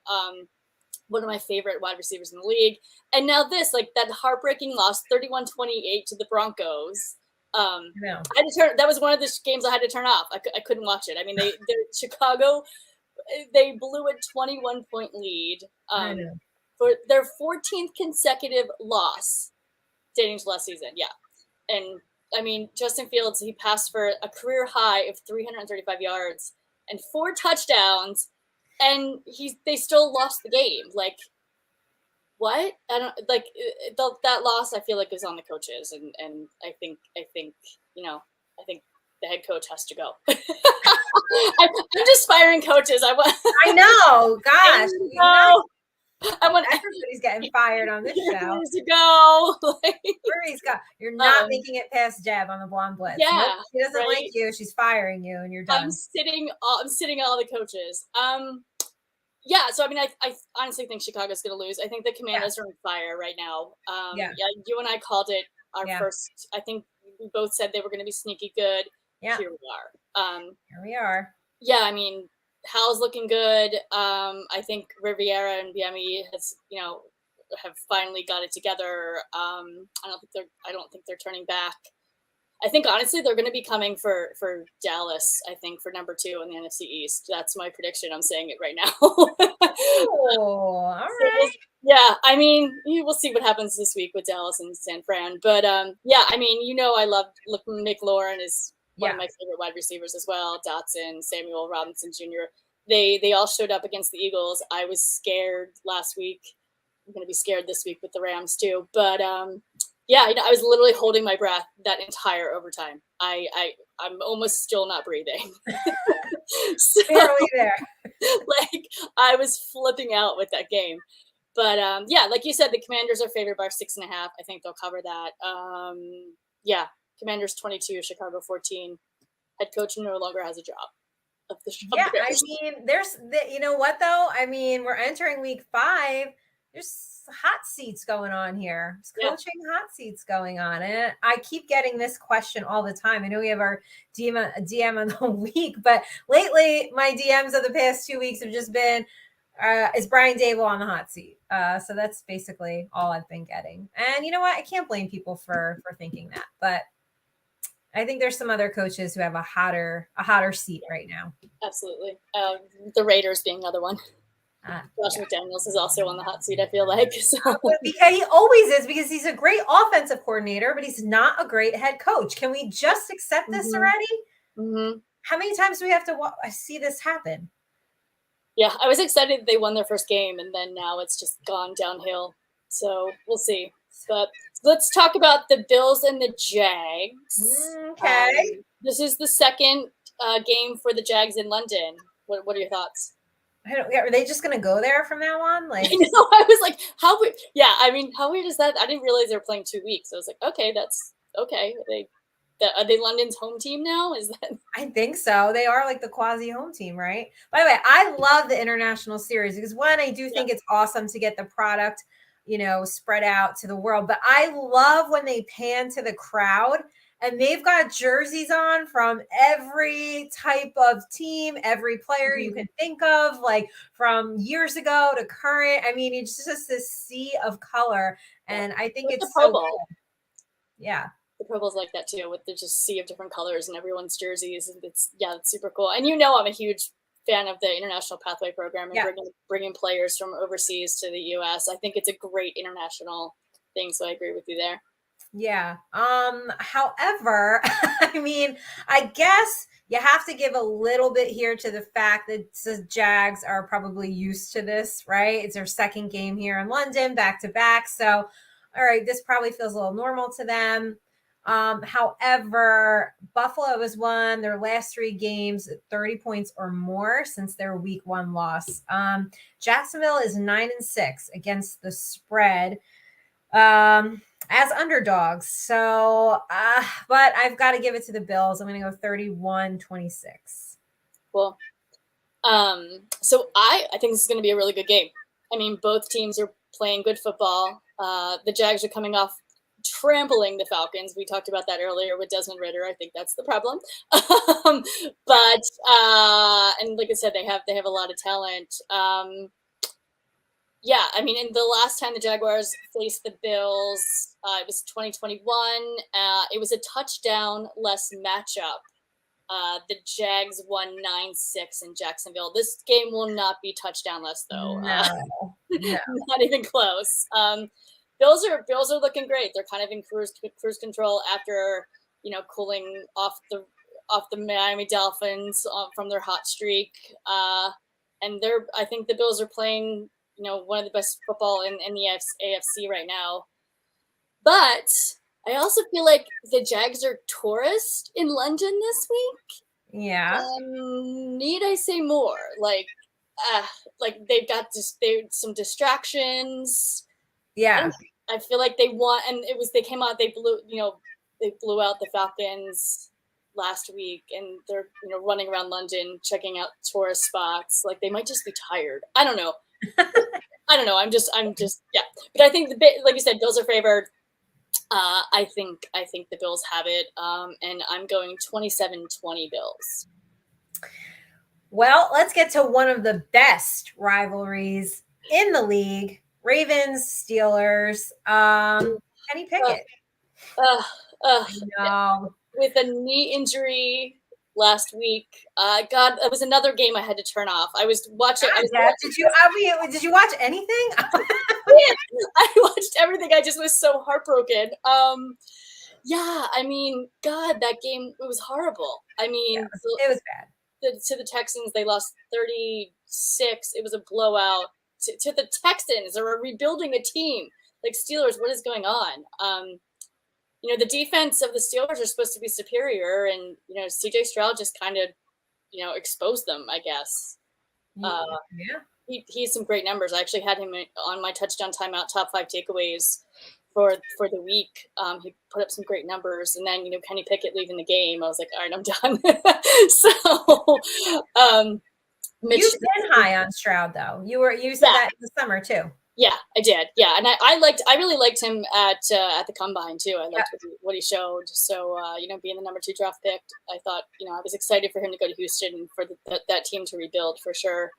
One of my favorite wide receivers in the league. And now this, like that heartbreaking loss, 31-28 to the Broncos. I had to turn. That was one of the games I had to turn off. I couldn't watch it. I mean, they're Chicago. They blew a 21-point lead for their 14th consecutive loss dating to last season. Yeah. And I mean, Justin Fields, he passed for a career high of 335 yards and 4 touchdowns, and they still lost the game. Like, what? I don't like that loss. I feel like is on the coaches, and I think you know, I think the head coach has to go. I'm just firing coaches. I know. Gosh. I want everybody's getting fired on this show. To go. Where's go? You're not making it past Deb on the Blonde Blitz. Yeah, nope, she doesn't like you. She's firing you, and you're done. I'm sitting all the coaches. Yeah. So I mean, I honestly think Chicago's going to lose. I think the Commanders are on fire right now. Yeah. You and I called it our first. I think we both said they were going to be sneaky good. Yeah. Here we are. Here we are. Yeah. I mean, Hal's looking good. I think Riviera and Biemi have finally got it together. I don't think they're turning back. I think honestly they're going to be coming for Dallas. I think for number 2 in the NFC East. That's my prediction. I'm saying it right now. Oh, all right. Yeah, I mean, we'll see what happens this week with Dallas and San Fran. But yeah, I mean, I love McLaurin is one of my favorite wide receivers as well. Dotson, Samuel Robinson Jr. They all showed up against the Eagles. I was scared last week. I'm going to be scared this week with the Rams too. But yeah, I was literally holding my breath that entire overtime. I'm almost still not breathing. So, barely there. Like I was flipping out with that game. But yeah, like you said, the Commanders are favored by 6.5. I think they'll cover that. Yeah, Commanders 22, Chicago 14. Head coach no longer has a job. Yeah, I mean, you know what though? I mean, we're entering week 5. There's hot seats going on here. There's coaching hot seats going on. And I keep getting this question all the time. I know we have our DM of the week, but lately my DMs of the past 2 weeks have just been, is Brian Dable on the hot seat? So that's basically all I've been getting. And you know what? I can't blame people for thinking that, but I think there's some other coaches who have a hotter seat right now. Absolutely. The Raiders being another one. Josh McDaniels is also on the hot seat, I feel like. So. Because he always is, because he's a great offensive coordinator, but he's not a great head coach. Can we just accept this already? Mm-hmm. How many times do we have to see this happen? Yeah, I was excited that they won their first game, and then now it's just gone downhill. So we'll see. But let's talk about the Bills and the Jags. Okay. This is the second game for the Jags in London. What are your thoughts? Are they just going to go there from now on? Like, I was like, how weird. Yeah, I mean, how weird is that? I didn't realize they were playing 2 weeks. I was like, okay, that's okay. Are they London's home team now? Is that? I think so. They are like the quasi home team, right? By the way, I love the international series because one, I do think it's awesome to get the product, spread out to the world. But I love when they pan to the crowd and they've got jerseys on from every type of team, every player you can think of, like from years ago to current. I mean, it's just this sea of color. And I think it's the Pro Bowl. Yeah. The Pro Bowl's like that too, with the just sea of different colors and everyone's jerseys. And it's super cool. And I'm a huge fan of the International Pathway Program and bringing players from overseas to the U.S. I think it's a great international thing. So I agree with you there. Yeah. However, I mean, I guess you have to give a little bit here to the fact that the Jags are probably used to this, right? It's their second game here in London, back to back. So, all right, this probably feels a little normal to them. However, Buffalo has won their last 3 games at 30 points or more since their week 1 loss. Jacksonville is 9-6 against the spread as underdogs. So, but I've got to give it to the Bills. I'm going to go 31-26. Cool. So I think this is going to be a really good game. I mean, both teams are playing good football. The Jags are coming off trampling the Falcons. We talked about that earlier with Desmond Ridder. I think that's the problem. But and like I said, they have a lot of talent. Yeah, I mean, in the last time the Jaguars faced the Bills, it was 2021. It was a touchdown-less matchup. The Jags won 9-6 in Jacksonville. This game will not be touchdown-less, though. No. Not even close. Bills are looking great. They're kind of in cruise control after cooling off the Miami Dolphins from their hot streak. And I think the Bills are playing one of the best football in the AFC right now. But I also feel like the Jags are tourists in London this week. Yeah. Need I say more? Like they've got some distractions. Yeah. I feel like they won, and they came out, they blew out the Falcons last week, and they're running around London checking out tourist spots. Like they might just be tired. I don't know. I'm just yeah. But I think like you said, Bills are favored. I think the Bills have it, and I'm going 27-20 Bills. Well, let's get to one of the best rivalries in the league: Ravens, Steelers. Kenny Pickett. No. With a knee injury last week. God, it was another game I had to turn off. I was watching. Did you watch anything? I watched everything. I just was so heartbroken. Yeah, I mean, God, that game, it was horrible. I mean, it was bad. To the Texans, they lost 36. It was a blowout. To the Texans, they were rebuilding a team. Like Steelers, what is going on? The defense of the Steelers are supposed to be superior, and CJ Stroud just kind of, exposed them, I guess. He has some great numbers. I actually had him on my touchdown timeout top 5 takeaways for the week. He put up some great numbers, and then Kenny Pickett leaving the game. I was like, all right, I'm done. So, you've been high on Stroud, though. You said that in the summer too. Yeah, I did. Yeah, and I really liked him at the combine too. I liked what he showed. So being the number 2 draft pick, I thought I was excited for him to go to Houston and for that team to rebuild for sure.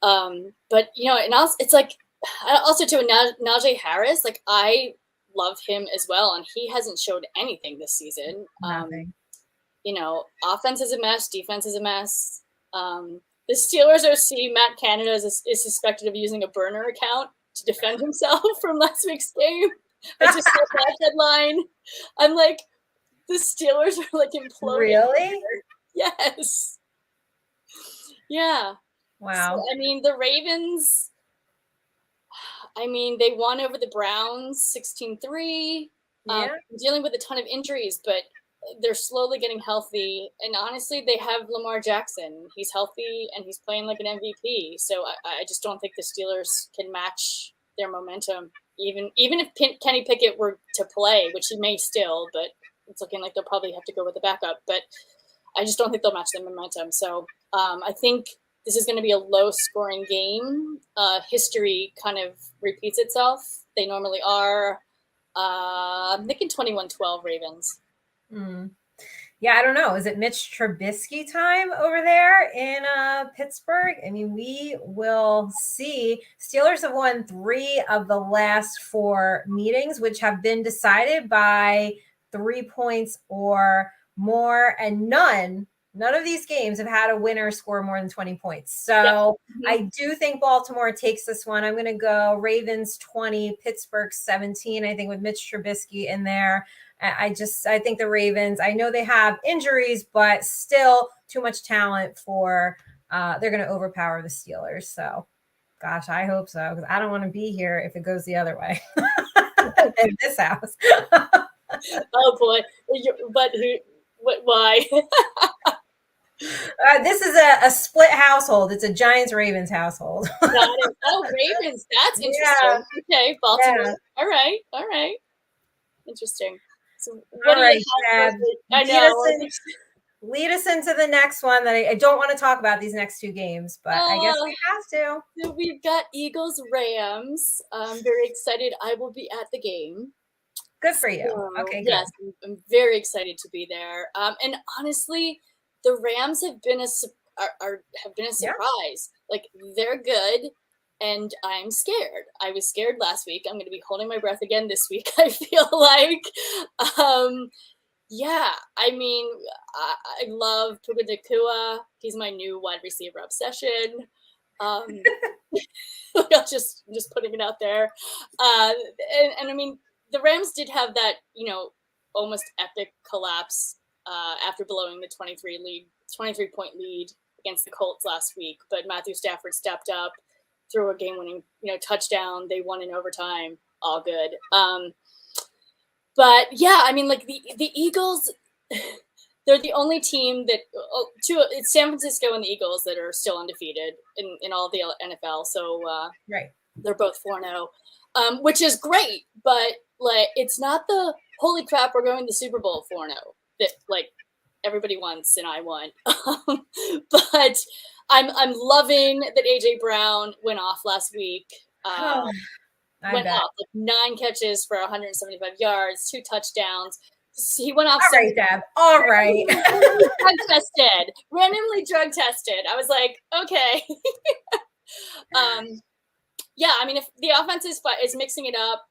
But and also it's like also too Najee Harris. Like I love him as well, and he hasn't showed anything this season. Nothing. Offense is a mess. Defense is a mess. The Steelers OC Matt Canada is suspected of using a burner account to defend himself from last week's game. I just saw that headline. I'm like, the Steelers are like imploding. Really? Yes. Yeah. Wow. So, I mean, the Ravens, they won over the Browns 16-3. Dealing with a ton of injuries, but they're slowly getting healthy. And honestly, they have Lamar Jackson. He's healthy and he's playing like an MVP. So I just don't think the Steelers can match their momentum. Even if Kenny Pickett were to play, which he may still, but it's looking like they'll probably have to go with the backup. But I just don't think they'll match their momentum. So I think this is going to be a low-scoring game. History kind of repeats itself. They normally are. I'm thinking 21-12 Ravens. Yeah, I don't know. Is it Mitch Trubisky time over there in Pittsburgh? I mean, we will see. Steelers have won 3 of the last 4 meetings, which have been decided by 3 points or more, and none of these games have had a winner score more than 20 points. So I do think Baltimore takes this one. I'm going to go Ravens 20, Pittsburgh 17, I think, with Mitch Trubisky in there. I think the Ravens, I know they have injuries, but still too much talent for they're going to overpower the Steelers. So, gosh, I hope so, because I don't want to be here if it goes the other way in this house. Oh boy, but why? This is a split household. It's a Giants-Ravens household. Got it. Oh, Ravens. That's interesting. Yeah. Okay, Baltimore. Yeah. All right. Interesting. So what all right, Deb, I know. Lead us into the next one that I don't want to talk about these next 2 games, but I guess we have to. So we've got Eagles-Rams. I'm very excited. I will be at the game. Good for you. Okay, good. Yes, I'm very excited to be there. And honestly, the Rams have been a surprise. Yeah. Like, they're good, and I'm scared. I was scared last week. I'm going to be holding my breath again this week, I feel like. Yeah, I mean, I love Puka Nacua. He's my new wide receiver obsession. just putting it out there. And I mean, the Rams did have that, almost epic collapse after blowing the 23-point lead against the Colts last week. But Matthew Stafford stepped up, threw a game-winning, touchdown. They won in overtime. All good. But yeah, I mean, like the Eagles, they're the only team that it's San Francisco and the Eagles that are still undefeated in all the NFL. So right, they're both 4-0, which is great. But like, it's not the holy crap, we're going to the Super Bowl 4-0 that like everybody wants and I want. But I'm loving that AJ Brown went off last week. Went off like 9 catches for 175 yards, 2 touchdowns. He went off. All right, Deb. All right. Randomly drug tested. I was like, okay. Yeah, I mean, if the offense is mixing it up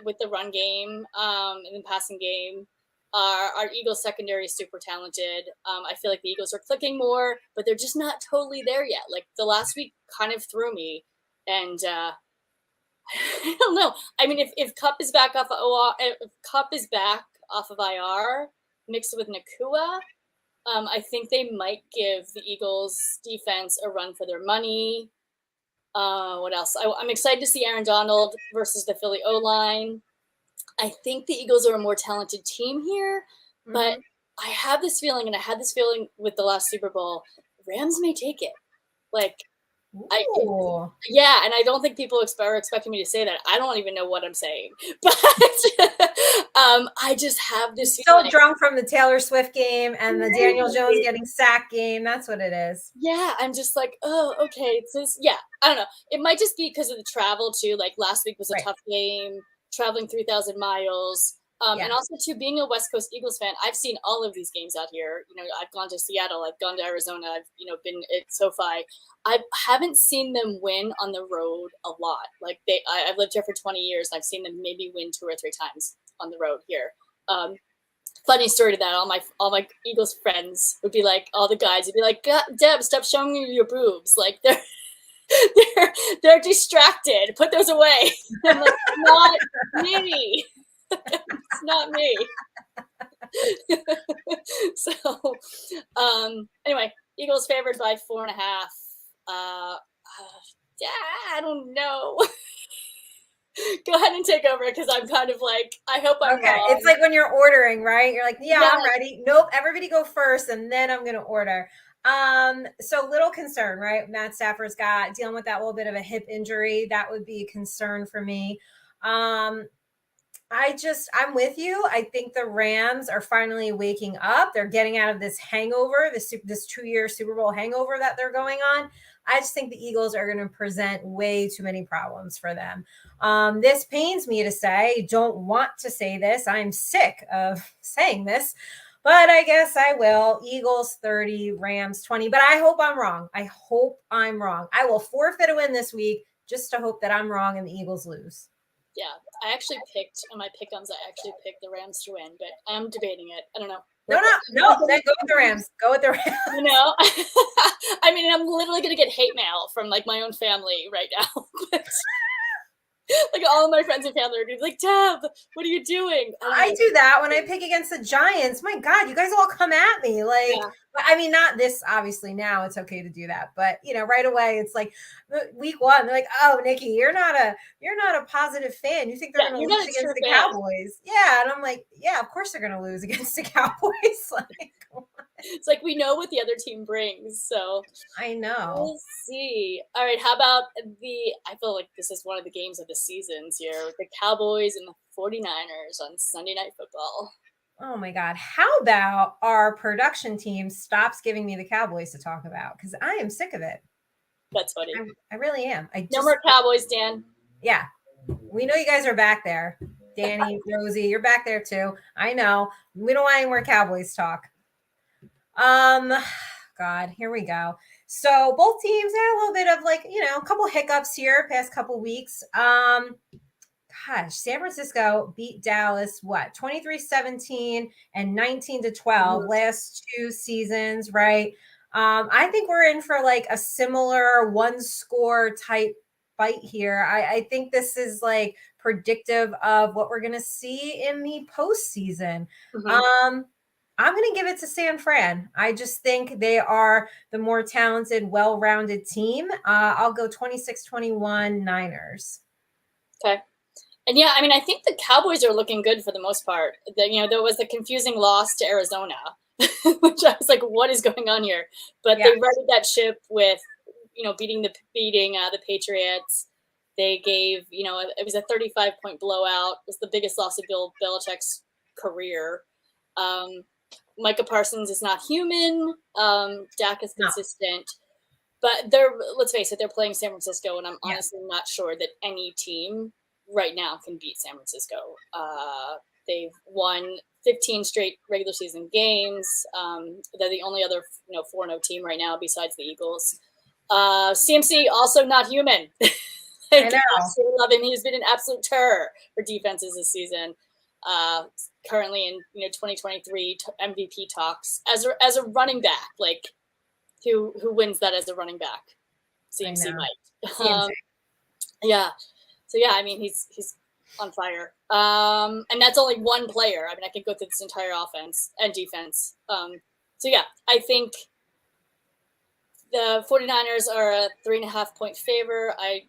with the run game and the passing game, our Eagles secondary is super talented. I feel like the Eagles are clicking more, but they're just not totally there yet. Like the last week kind of threw me, and I don't know. I mean, if Kupp is back off of IR, mixed with Nacua, I think they might give the Eagles defense a run for their money. What else? I'm excited to see Aaron Donald versus the Philly O-line. I think the Eagles are a more talented team here, but I have this feeling, and I had this feeling with the last Super Bowl, Rams may take it. Like, yeah, and I don't think people are expecting me to say that. I don't even know what I'm saying, but I just have this. Still drunk from the Taylor Swift game and the Daniel Jones getting sacked game. That's what it is. Yeah, I'm just like, oh, okay. It's this. Yeah, I don't know. It might just be because of the travel too. Like last week was a tough game, traveling 3,000 miles. And also, too, being a West Coast Eagles fan, I've seen all of these games out here. I've gone to Seattle, I've gone to Arizona, I've been at SoFi. I haven't seen them win on the road a lot. Like I've lived here for 20 years, and I've seen them maybe win 2 or 3 times on the road here. Funny story to that. All my Eagles friends would be like, all the guys would be like, Deb, stop showing me your boobs. Like they're distracted. Put those away. I'm like, not me. It's not me. So anyway, Eagles favored by 4.5. Yeah, I don't know. Go ahead and take over, because I'm kind of like, I hope I'm wrong. It's like when you're ordering, right? You're like, yeah, I'm ready. Nope, everybody go first, and then I'm gonna order. So little concern, right? Matt Stafford's dealing with that little bit of a hip injury. That would be a concern for me. I'm with you. I think the Rams are finally waking up. They're getting out of this hangover, this 2-year Super Bowl hangover that they're going on. I just think the Eagles are going to present way too many problems for them. This pains me to say, don't want to say this. I'm sick of saying this, But I guess I will. Eagles 30, Rams 20. But I hope I'm wrong. I hope I'm wrong. I will forfeit a win this week just to hope that I'm wrong and the Eagles lose. Yeah, I actually picked on my pick-ems. I actually picked the Rams to win, but I'm debating it. I don't know. No. Then go with the Rams. Go with the Rams. You know, I mean, I'm literally gonna get hate mail from like my own family right now. Like all of my friends and family are gonna be like, Deb, what are you doing? I do that when I pick against the Giants. My God, you guys all come at me. Like, yeah. I mean, not this, obviously now it's okay to do that, but you know, right away it's like week one, they're like, oh, Nikki, you're not a positive fan. You think they're gonna lose against the Cowboys. Yeah. And I'm like, yeah, of course they're gonna lose against the Cowboys. Like, it's like we know what the other team brings, so I know. We'll see. All right, how about I feel like this is one of the games of the seasons here with the Cowboys and the 49ers on Sunday Night Football. Oh my God. How about our production team stops giving me the Cowboys to talk about? Because I am sick of it. That's funny. I really am. No more Cowboys, Dan. Yeah. We know you guys are back there. Danny, Rosie, you're back there too. I know. We don't want any more Cowboys talk. God, here we go. So both teams had a little bit of like, you know, a couple hiccups here past couple weeks. Gosh, San Francisco beat Dallas, 23-17 and 19-12 last two seasons, right? I think we're in for like a similar one score type fight here. I think this is like predictive of what we're going to see in the postseason. Mm-hmm. I'm going to give it to San Fran. I just think they are the more talented, well-rounded team. I'll go 26-21 Niners. Okay. And yeah, I mean, I think the Cowboys are looking good for the most part. There was a confusing loss to Arizona, which I was like, what is going on here? But they righted that ship with, beating the Patriots. They gave, it was a 35-point blowout. It was the biggest loss of Bill Belichick's career. Micah Parsons is not human. Dak is consistent. But let's face it, they're playing San Francisco, and I'm honestly not sure that any team right now can beat San Francisco. They've won 15 straight regular season games. They're the only other 4-0 team right now besides the Eagles. CMC also not human. I know. Absolutely love him. He's been an absolute terror for defenses this season. Currently in 2023 MVP talks as a running back. Like who wins that as a running back? CMC might. CMC. Yeah. So yeah, I mean he's on fire. And that's only one player. I mean I could go through this entire offense and defense. So yeah, I think the 49ers are a 3.5-point favor. I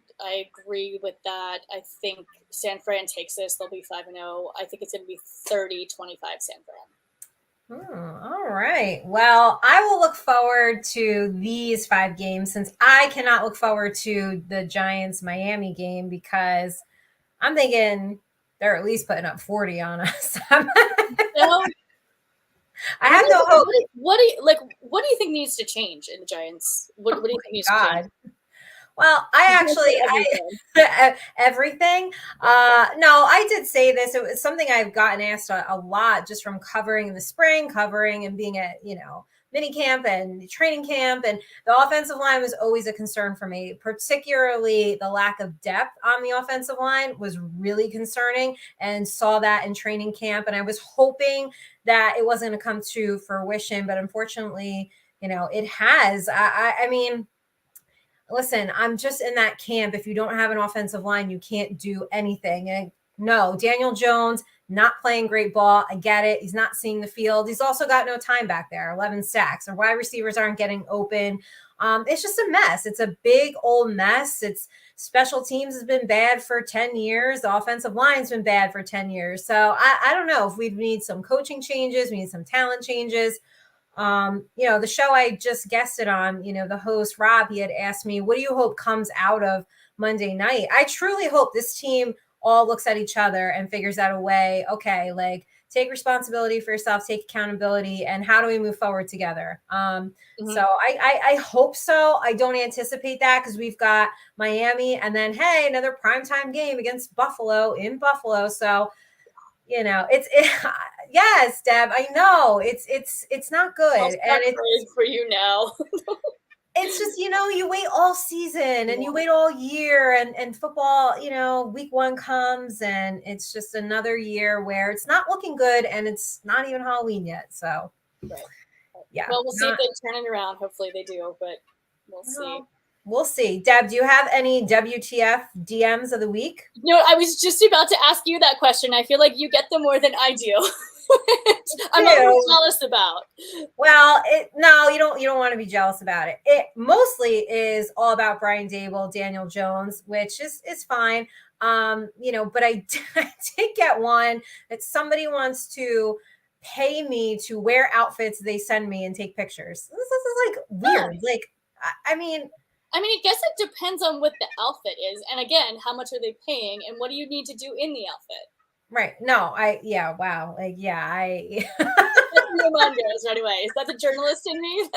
agree with that. I think San Fran takes this. They'll be 5-0. I think it's going to be 30-25 San Fran. All right. Well, I will look forward to these 5 games since I cannot look forward to the Giants-Miami game because I'm thinking they're at least putting up 40 on us. I have no hope. What do you think needs to change in the Giants? What do you think needs to change? Well, everything. No, I did say this. It was something I've gotten asked a lot just from covering in the spring, covering and being at, mini camp and training camp. And the offensive line was always a concern for me, particularly the lack of depth on the offensive line was really concerning and saw that in training camp. And I was hoping that it wasn't going to come to fruition, but unfortunately, it has. I mean, listen, I'm just in that camp. If you don't have an offensive line, you can't do anything. And no, Daniel Jones, not playing great ball. I get it. He's not seeing the field. He's also got no time back there, 11 sacks. Our wide receivers aren't getting open. It's just a mess. It's a big old mess. It's special teams has been bad for 10 years. The offensive line's been bad for 10 years. So I don't know if we need some coaching changes. We need some talent changes. The show I just guested on, the host, Rob, he had asked me, what do you hope comes out of Monday night? I truly hope this team all looks at each other and figures out a way, okay, like take responsibility for yourself, take accountability, and how do we move forward together? So I hope so. I don't anticipate that because we've got Miami and then, hey, another primetime game against Buffalo in Buffalo. So, yes, Deb, I know it's not good. I'll And start praying for you now. it's just, you wait all season and you wait all year and football, week 1 comes and it's just another year where it's not looking good and it's not even Halloween yet. So, right. Yeah. Well, we'll see if they turn it around. Hopefully they do, but we'll see. We'll see. Deb, do you have any WTF DMs of the week? No, I was just about to ask you that question. I feel like you get them more than I do. I'm always jealous about. Well, no, you don't want to be jealous about it. It mostly is all about Brian Dable, Daniel Jones, which is fine. But I did get one that somebody wants to pay me to wear outfits they send me and take pictures. This is like weird. Like, I mean, I guess it depends on what the outfit is. And again, how much are they paying and what do you need to do in the outfit? Right. No, wow. Like, Anyway, is that the journalist in me?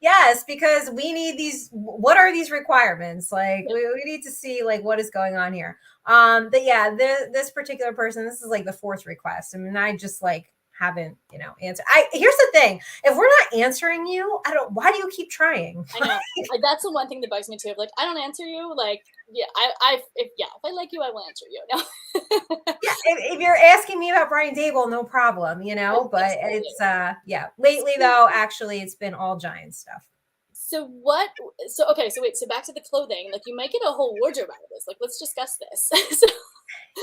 Yes, because we need these. What are these requirements? Like, we need to see like what is going on here. But yeah, this particular person, this is like the 4th request. I mean, I just like haven't, answered. Here's the thing: if we're not answering you, why do you keep trying? I know. That's the one thing that bugs me too. Like, I don't answer you. Like, yeah, if I like you, I will answer you. No. Yeah, if you're asking me about Brian Dable, no problem, but it's lately though, actually it's been all Giants stuff. So back to the clothing. Like, you might get a whole wardrobe out of this. Like, let's discuss this.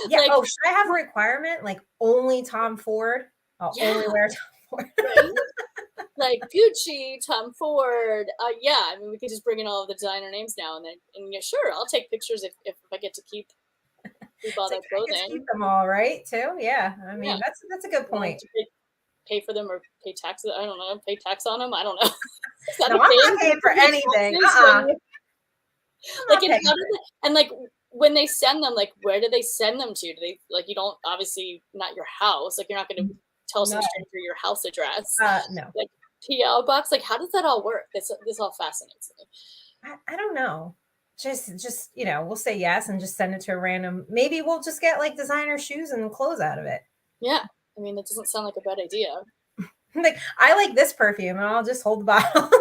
Yeah. Like, should I have a requirement? Like, only Tom Ford? I'll only wear Tom Ford. Right? Like Gucci, Tom Ford. I mean, we could just bring in all of the designer names now and then. And sure, I'll take pictures if I get to keep all that clothing. Keep them all, right? Too. Yeah. I mean, that's a good point. Pay for them or pay taxes. I don't know. Pay tax on them. I don't know. No, I'm not paying for anything. Like, when they send them, like, where do they send them to? Do they, like, you don't, obviously not your house. Like, you're not going to tell some stranger your house address. No. Like, PL box. Like, how does that all work? This all fascinates me. I don't know. Just we'll say yes and just send it to a random. Maybe we'll just get like designer shoes and clothes out of it. Yeah, I mean, that doesn't sound like a bad idea. Like, I like this perfume, and I'll just hold the bottle.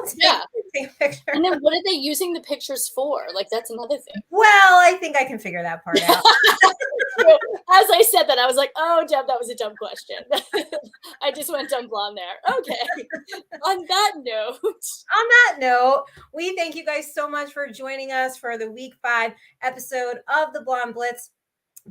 Take a picture. And then what are they using the pictures for? Like, that's another thing. Well, I think I can figure that part out. As I said that, I was like, oh, Deb, that was a dumb question. I just went dumb blonde there. Okay. On that note, we thank you guys so much for joining us for the week 5 episode of the Blonde Blitz.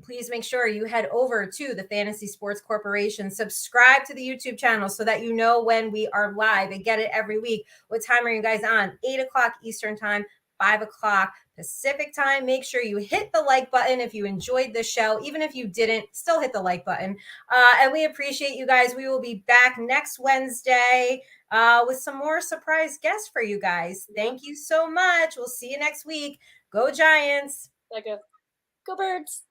Please make sure you head over to the Fantasy Sports Corporation, subscribe to the YouTube channel so that you know when we are live and get it every week. What time are you guys on? 8 o'clock Eastern time, 5 o'clock Pacific time. Make sure you hit the like button if you enjoyed this show. Even if you didn't, still hit the like button. And we appreciate you guys. We will be back next Wednesday with some more surprise guests for you guys. Thank you so much. We'll see you next week. Go Giants. Go Birds.